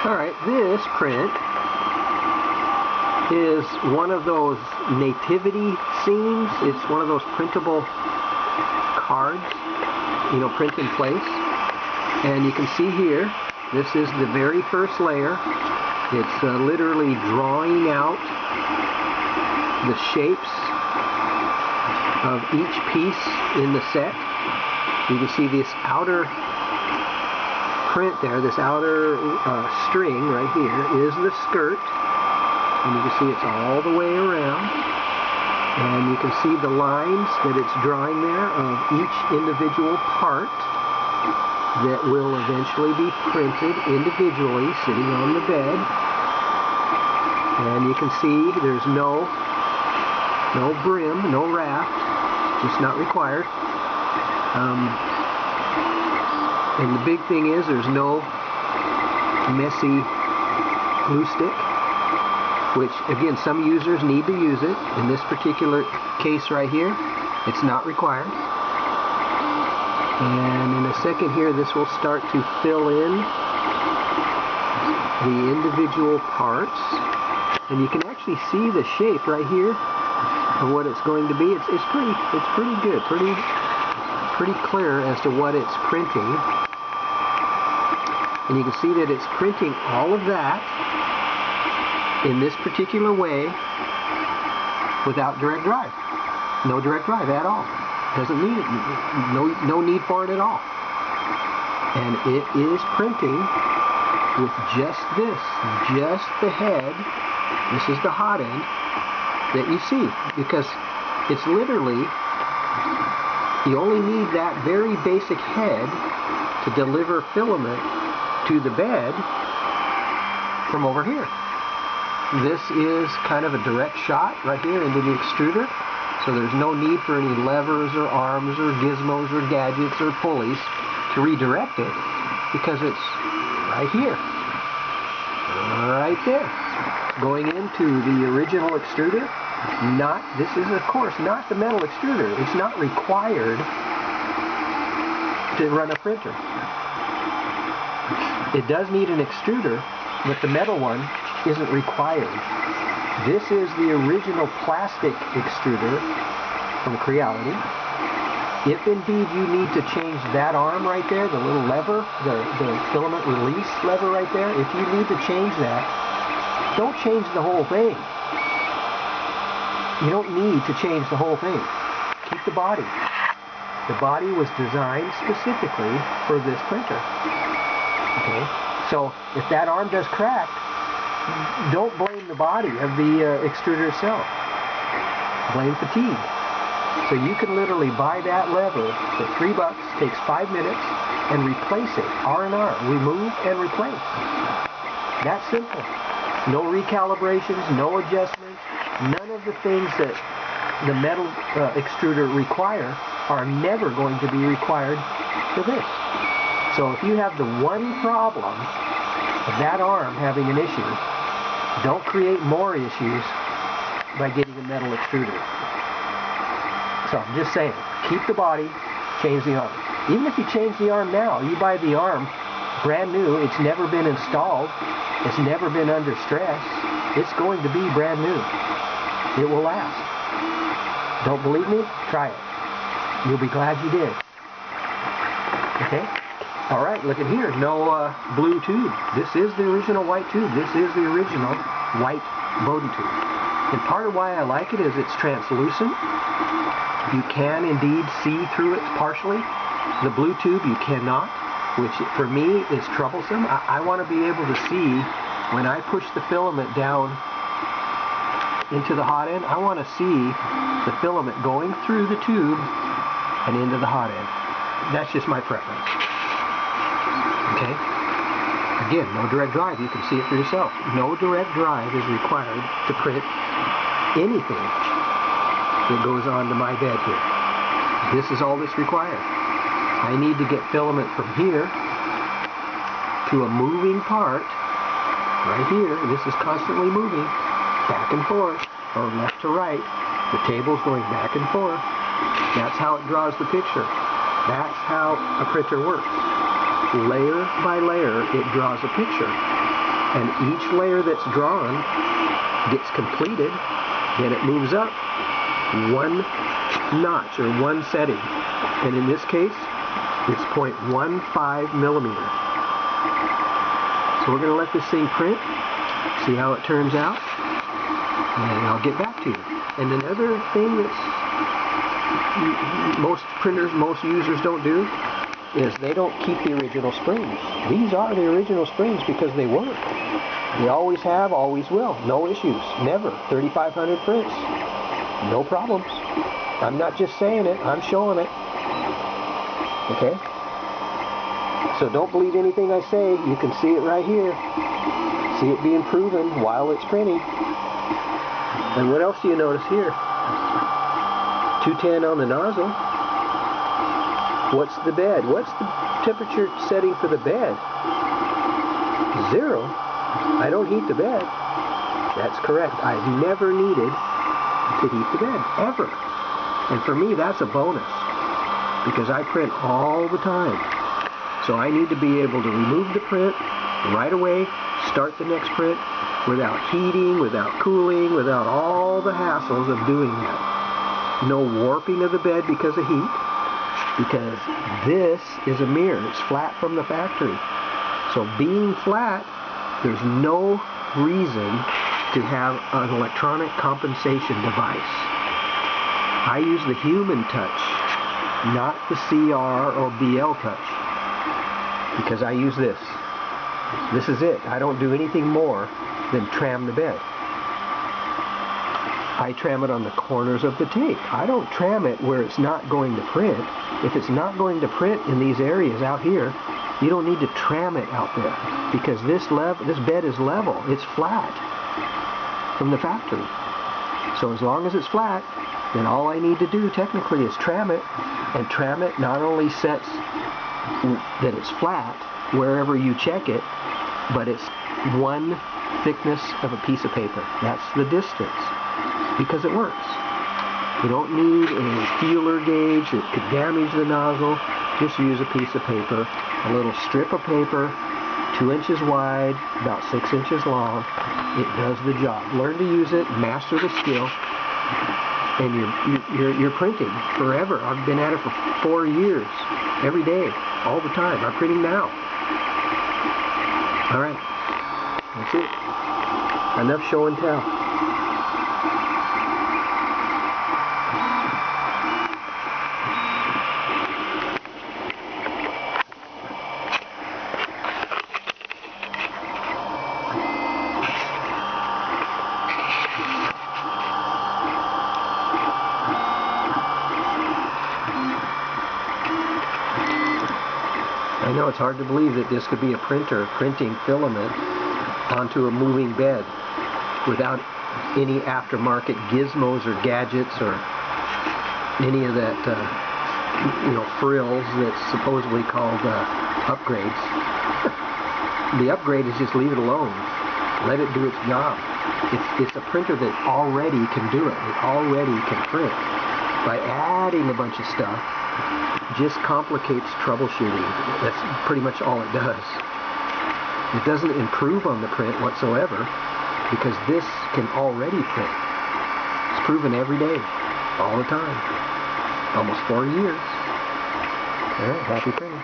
Alright, this print is one of those nativity scenes. It's one of those printable cards, you know, print in place. And you can see here, this is the very first layer. It's literally drawing out the shapes of each piece in the set. You can see this outer print there, this outer string right here is the skirt. And you can see it's all the way around. And you can see the lines that it's drawing there of each individual part that will eventually be printed individually sitting on the bed. And you can see there's no brim, no raft, just not required. And the big thing is there's no messy glue stick, which again some users need to use it. In this particular case right here, it's not required. And in a second here, this will start to fill in the individual parts. And you can actually see the shape right here of what it's going to be. It's pretty good, pretty clear as to what it's printing. And you can see that it's printing all of that in this particular way without direct drive. No direct drive at all. Doesn't need it. No need for it at all. And it is printing with just this, just the head. This is the hot end that you see, because it's literally, you only need that very basic head to deliver filament to the bed from over here. This is kind of a direct shot right here into the extruder, so there's no need for any levers or arms or gizmos or gadgets or pulleys to redirect it, because it's right here, right there, going into the original extruder. This is of course not the metal extruder. It's not required to run a printer. It does need an extruder, but the metal one isn't required. This is the original plastic extruder from Creality. If indeed you need to change that arm right there, the little lever, the filament release lever right there, if you need to change that, don't change the whole thing. You don't need to change the whole thing. Keep the body. The body was designed specifically for this printer. Okay, so if that arm does crack, don't blame the body of the extruder itself. Blame fatigue. So you can literally buy that lever for $3, takes 5 minutes, and replace it. R&R, remove and replace. That simple. No recalibrations, no adjustments. None of the things that the metal extruder require are never going to be required for this. So if you have the one problem of that arm having an issue, don't create more issues by getting a metal extruder. So I'm just saying, keep the body, change the arm. Even if you change the arm now, you buy the arm brand new, it's never been installed, it's never been under stress, it's going to be brand new. It will last. Don't believe me? Try it. You'll be glad you did. Okay? Alright, look at here. No blue tube. This is the original white tube. This is the original white Bowden tube. And part of why I like it is it's translucent. You can indeed see through it partially. The blue tube you cannot, which for me is troublesome. I want to be able to see when I push the filament down into the hot end. I want to see the filament going through the tube and into the hot end. That's just my preference. Okay? Again, no direct drive. You can see it for yourself. No direct drive is required to print anything that goes onto my bed here. This is all that's required. I need to get filament from here to a moving part right here. This is constantly moving back and forth, or left to right. The table's going back and forth. That's how it draws the picture. That's how a printer works. Layer by layer, it draws a picture. And each layer that's drawn gets completed, then it moves up one notch or one setting. And in this case, it's 0.15 millimeter. So we're going to let this thing print, see how it turns out, and I'll get back to you. And another thing that most printers, most users don't do is they don't keep the original springs. These are the original springs because they work. They always have, always will. No issues. Never. 3,500 prints. No problems. I'm not just saying it, I'm showing it. Okay? So don't believe anything I say. You can see it right here. See it being proven while it's printing. And what else do you notice here? 210 on the nozzle. What's the bed? What's the temperature setting for the bed? 0. I don't heat the bed. That's correct. I've never needed to heat the bed, ever. And for me, that's a bonus, because I print all the time. So I need to be able to remove the print right away, start the next print, without heating, without cooling, without all the hassles of doing that. No warping of the bed because of heat, because this is a mirror. It's flat from the factory. So being flat, there's no reason to have an electronic compensation device. I use the human touch, not the CR or BL touch, because I use this. This is it. I don't do anything more than tram the bed. I tram it on the corners of the tape. I don't tram it where it's not going to print. If it's not going to print in these areas out here, you don't need to tram it out there, because this bed is level. It's flat from the factory. So as long as it's flat, then all I need to do technically is tram it, and tram it not only sets that it's flat wherever you check it, but it's one thickness of a piece of paper. That's the distance, because it works. You don't need a feeler gauge that could damage the nozzle. Just use a piece of paper, a little strip of paper, 2 inches wide, about 6 inches long. It does the job. Learn to use it, master the skill, and you're printing forever. I've been at it for 4 years, every day, all the time. I'm printing now. All right, that's it. Enough show and tell. I know it's hard to believe that this could be a printer printing filament onto a moving bed without any aftermarket gizmos or gadgets or any of that, frills that's supposedly called upgrades. The upgrade is just leave it alone. Let it do its job. It's a printer that already can do it. It already can print. By adding a bunch of stuff, just complicates troubleshooting. That's pretty much all it does. It doesn't improve on the print whatsoever, because this can already print. It's proven every day, all the time. Almost 4 years. All right, happy printing.